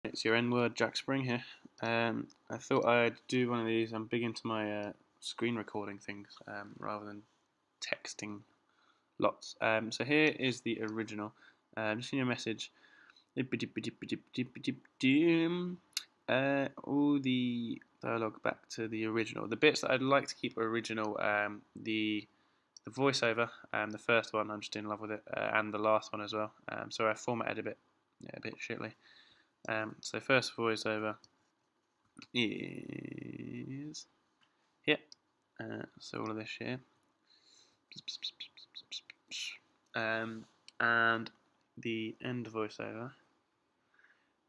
It's your N-word, Jack Spring here. I thought I'd do one of these. I'm big into my screen recording things rather than texting lots. So here is the original. Just in your message. All the dialogue back to the original. The bits that I'd like to keep original, the voiceover, the first one, I'm just in love with it, and the last one as well. So I formatted a bit shitly. So first voiceover is here. So all of this here. And the end voiceover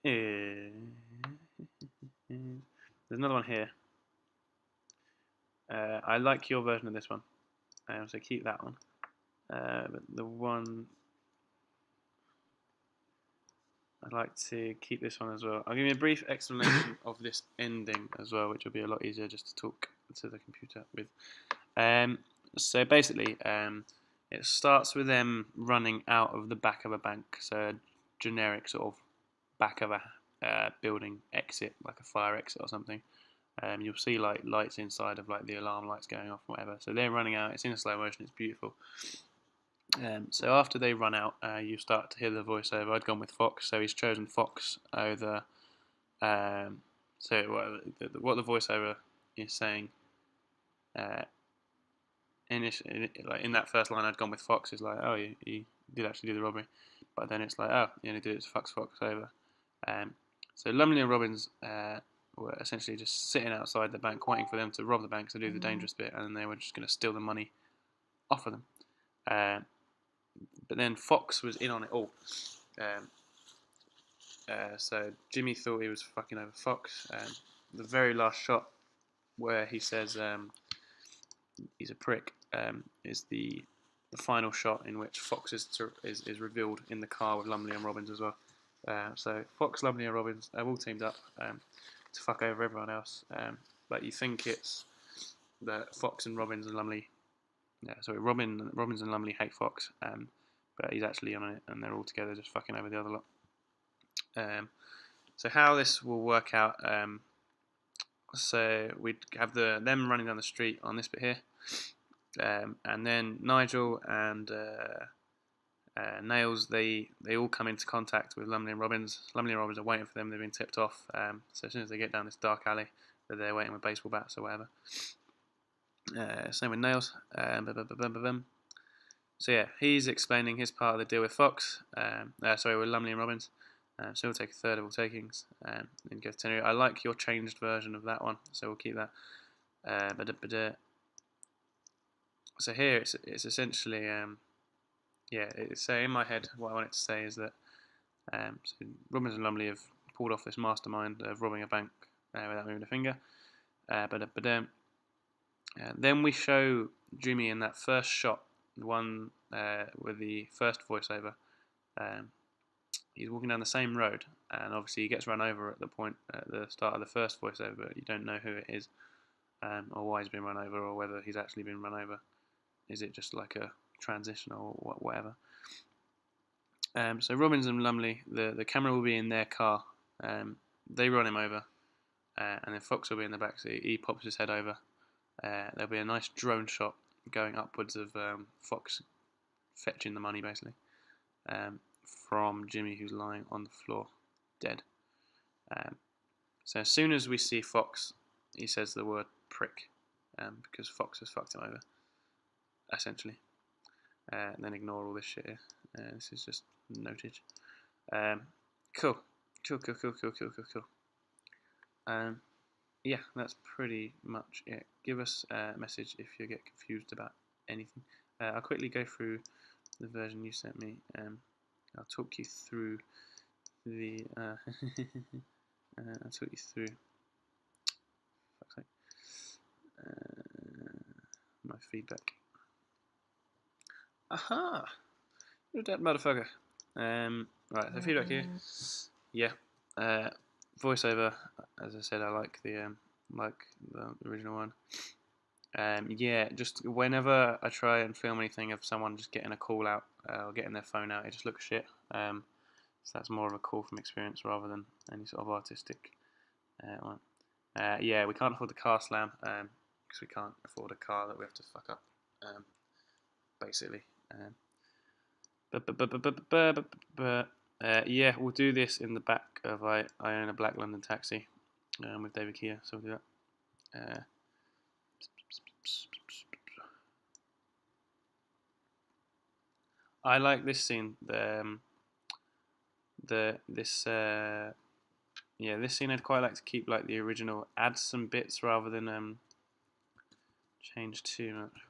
is there's another one here. I like your version of this one, so keep that one. But the one I'd like to keep this one as well. I'll give you a brief explanation of this ending as well, which will be a lot easier just to talk to the computer with. So basically, it starts with them running out of the back of a bank, so a generic sort of back of a building exit, like a fire exit or something. You'll see like lights inside of like the alarm lights going off, whatever. So they're running out. It's in slow motion. It's beautiful. So after they run out, you start to hear the voiceover. I'd gone with Fox, so he's chosen Fox over. So what the voiceover is saying, in that first line, I'd gone with Fox. Is like, oh, you did actually do the robbery, but then it's like, oh, you only did it to Fox over. So Lumley and Robbins were essentially just sitting outside the bank, waiting for them to rob the bank to do the dangerous bit, and then they were just going to steal the money off of them. But then Fox was in on it all. So Jimmy thought he was fucking over Fox. The very last shot where he says he's a prick is the final shot in which Fox is revealed in the car with Lumley and Robbins as well. So Fox, Lumley and Robbins have all teamed up to fuck over everyone else. But you think it's that Fox and Robbins and Lumley. Robbins and Lumley hate Fox, but he's actually on it, and they're all together just fucking over the other lot. So how this will work out? So we'd have them running down the street on this bit here, and then Nigel and Nails they all come into contact with Lumley and Robbins. Lumley and Robbins are waiting for them. They've been tipped off. So as soon as they get down this dark alley, they're waiting with baseball bats or whatever. Same with Nails. So yeah, he's explaining his part of the deal with Fox. With Lumley and Robbins. So we'll take a third of all takings and go to Tenerife. I like your changed version of that one, so we'll keep that. So here it's essentially so in my head what I want it to say is that so Robbins and Lumley have pulled off this mastermind of robbing a bank without moving a finger. Then we show Jimmy in that first shot, the one with the first voiceover. He's walking down the same road, and obviously he gets run over at the start of the first voiceover, but you don't know who it is, or why he's been run over, or whether he's actually been run over. Is it just like a transition or whatever? So Robbins and Lumley, the camera will be in their car. They run him over, and then Fox will be in the back seat. He pops his head over. There'll be a nice drone shot going upwards of Fox fetching the money, basically, from Jimmy, who's lying on the floor, dead. So as soon as we see Fox, he says the word prick, because Fox has fucked him over, essentially. And then ignore all this shit here. This is just notage. Cool. Yeah, that's pretty much it. Give us a message if you get confused about anything. I'll quickly go through the version you sent me. I'll talk you through the. I'll talk you through. Fuck's sake. My feedback. Aha! You're a dead motherfucker. Right, so feedback here. Yeah. Voiceover, as I said, I like the original one. Yeah, just whenever I try and film anything of someone just getting a call out or getting their phone out, it just looks shit. So that's more of a call from experience rather than any sort of artistic one. Yeah, we can't afford the car slam because we can't afford a car that we have to fuck up, basically. Yeah, we'll do this in the back of I Own a Black London Taxi with David Kia, so we'll do that. I like this scene. This yeah, this scene I'd quite like to keep like the original. Add some bits rather than change too much.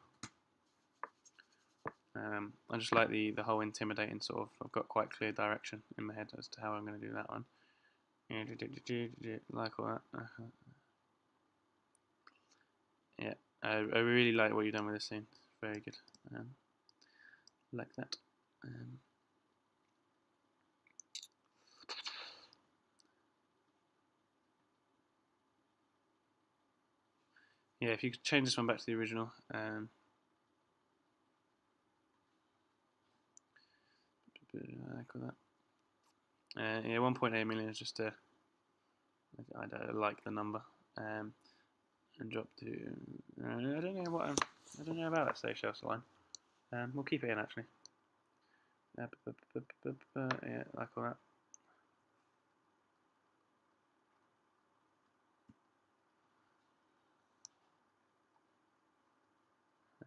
I just like the whole intimidating sort of. I've got quite clear direction in my head as to how I'm going to do that one. Like all that. Yeah, I really like what you've done with this scene. It's very good. Like that. Yeah, if you could change this one back to the original. Like all that. Yeah, 1.8 million is just a. I like the number. And drop to. I don't know what I don't know about that Seychelles line. We'll keep it in actually. Yeah, like all that.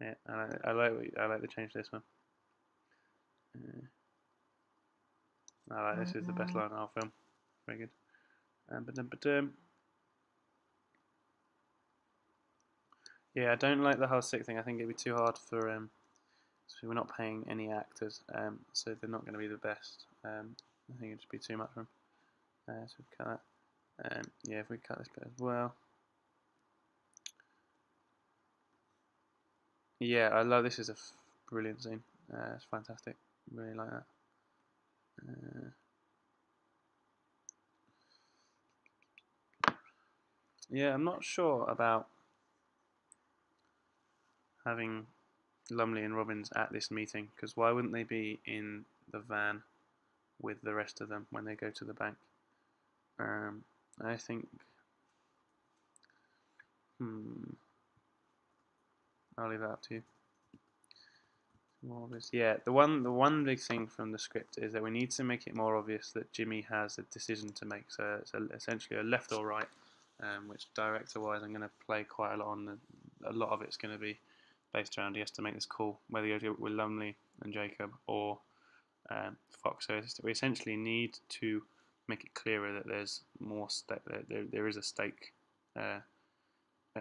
Yeah, I like the change to this one. I like this is the best line in our film. Very good. Yeah, I don't like the whole sick thing. I think it'd be too hard for so we're not paying any actors, so they're not going to be the best. I think it'd just be too much for them. So we cut that. Yeah, if we cut this bit as well. Yeah, I love this. Is a brilliant scene. It's fantastic. Really like that. Yeah, I'm not sure about having Lumley and Robbins at this meeting because why wouldn't they be in the van with the rest of them when they go to the bank? I think. I'll leave that up to you. More obvious. Yeah, the one big thing from the script is that we need to make it more obvious that Jimmy has a decision to make. So it's essentially a left or right, which director-wise I'm going to play quite a lot on. A lot of it's going to be based around he has to make this call whether you go with Lumley and Jacob or Fox. So we essentially need to make it clearer that there's more there is a stake at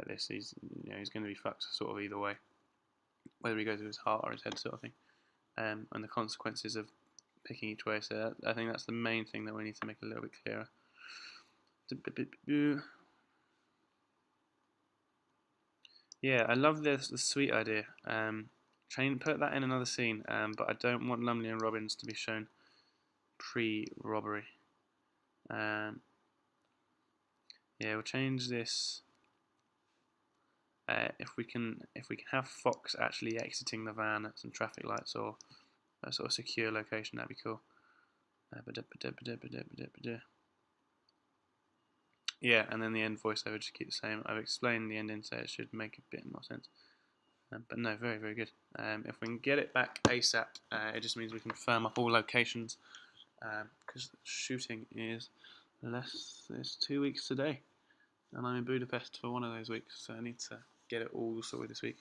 this. He's going to be fucked sort of either way, whether he goes with his heart or his head sort of thing, and the consequences of picking each way. So I think that's the main thing that we need to make a little bit clearer. Yeah, I love the sweet idea. Put that in another scene, but I don't want Lumley and Robbins to be shown pre-robbery. Yeah, we'll change this. If we can have Fox actually exiting the van at some traffic lights or a sort of secure location, that'd be cool. Yeah, and then the end voiceover just keep the same. I've explained the ending, so it should make a bit more sense. But no, very, very good. If we can get it back ASAP, it just means we can firm up all locations because shooting is it's 2 weeks today, and I'm in Budapest for one of those weeks, so I need to get it all sorted this week.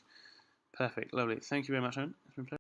Perfect, lovely. Thank you very much, Owen. It's been a pleasure.